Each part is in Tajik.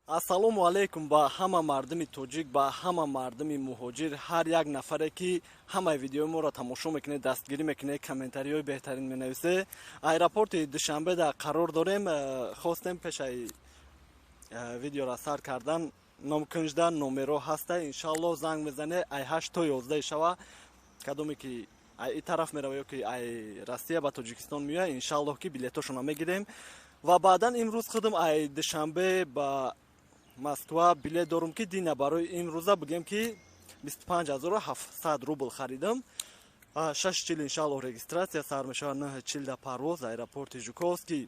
Ассалому алейкум ба ҳама мардуми тоҷик, ба ҳама мардуми муҳоҷир, ҳар як нафаре ки ҳамаи видеои моро тамошо мекунед, дастгирӣ мекунед, комментариҳои беҳтарин менависед. Аэропорти Душанбеда қарор дорем. Хостем пешаи видеора сар кардан номкунҷда номеро ҳаста. Иншаллоҳ занг мезане ай 8 то 11 шава кадоме ки ай и тараф мерава ё ки ай Россия ба Тоҷикистон меояд, иншаллоҳ ки билетошона мегирем. Ва баъдан имрӯз худам ай Душанбе ба Москва билет дорум ки дина барои имрӯза бигем ки 25700 рубл харидам. 6:40 иншаллоҳ регистратсия сар мешавад, 9:40 да парвоз аэропорти Жуковский.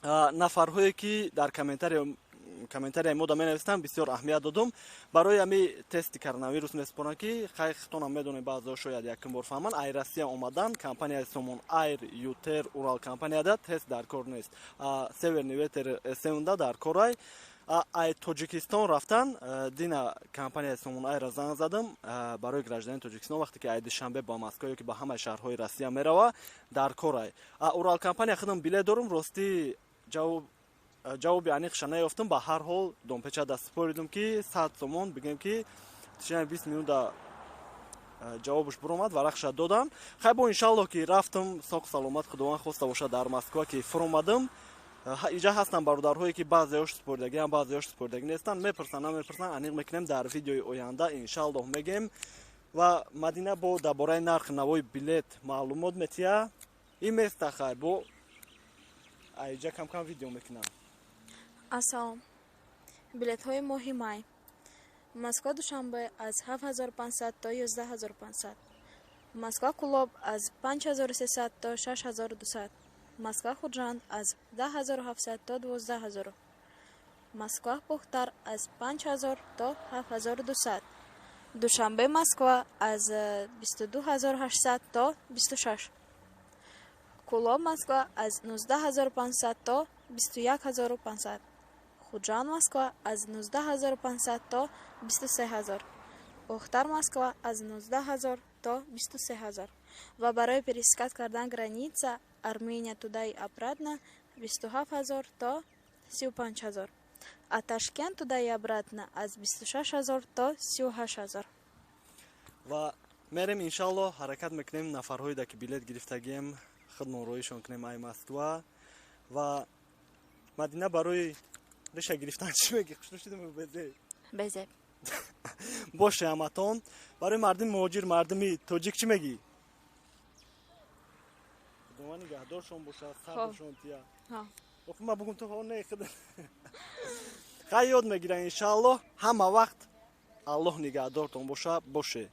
Нафарҳое ки дар комментарияи мода менавистанд бисёр аҳамият додум. Барои ами тести коронавирус месупорам ки хайтонам медонем баъзеҳо шояд якум бор фаҳманд. Ай Россия омадан компанияи Somon Air, Ютер, Урал компанияда тест дар кор нест. Северный ветер сеунда дар корай. Ай Тоҷикистон рафтан дина компанияи Somon Air занг задам барои гражданини Тоҷикистон вақте ки ай Душанбе ба Москва ё ки ба ҳамаи шаҳрҳои Россия мерава дар корай. Урал компания худам билет дорум. Рости ҷавоби аниқша наёфтам. Ба ҳар ҳол домпеча даст супоридум ки 100 сомон бигем ки 20 минута ҷавобуш буромад, варақша додам. Хайбо иншаллоҳ ки рафтам, соқ саломат худованд хоста боша дар Москва ки фуромадам. Иҷа ҳастанд бародарҳое ки баъзеҳош супоридагиам, баъзеҳош супоридаги нестанд. Мепурсанд, намепурсанд, аниқ мекунем дар видеои оянда иншаллоҳ мегем. Ва Мадина бо дар бораи нархи навои билет маълумот метия. Иместа хай бо айҷа кам видео мекунам. Ассалом. Билетҳои моҳи май. Москва Душанбе аз 7500 то 11500. Москва Кулоб аз 5300 то 6200. Москва Худжанд аз 10700 то 12000. Москва Пухтар аз 5000 то 7200. Душанбе Москва аз 22800 то 26. Кулоб Москва аз 19500 то 21500. Худжанд Москва аз 19500 то 23000. Пухтар Москва аз 19000 то 23000. Ва барои перескат кардан граница Армения туда и обратно 27000 то 35000. А Ташкент туда и обратно аз 26000 то 38000. Ва мерем иншаллоҳ ҳаракат мекунем нафарҳое да ки билет гирифтагием хидмонроишон кунем ай Москва. Ва Мадина барои реша гирифтан чӣ меги? Хушнушидам безе. Безе. Боше аматон. Барои мардуми муҳоҷир, мардуми тоҷик чӣ меги? Худованд нигаҳдоршон бошад, сарбошон тия. Охи ма бугум ту ҳо не худа. Хай ёд мегирам иншаллоҳ ҳама вақт Аллоҳ нигаҳдортон боша. Боше.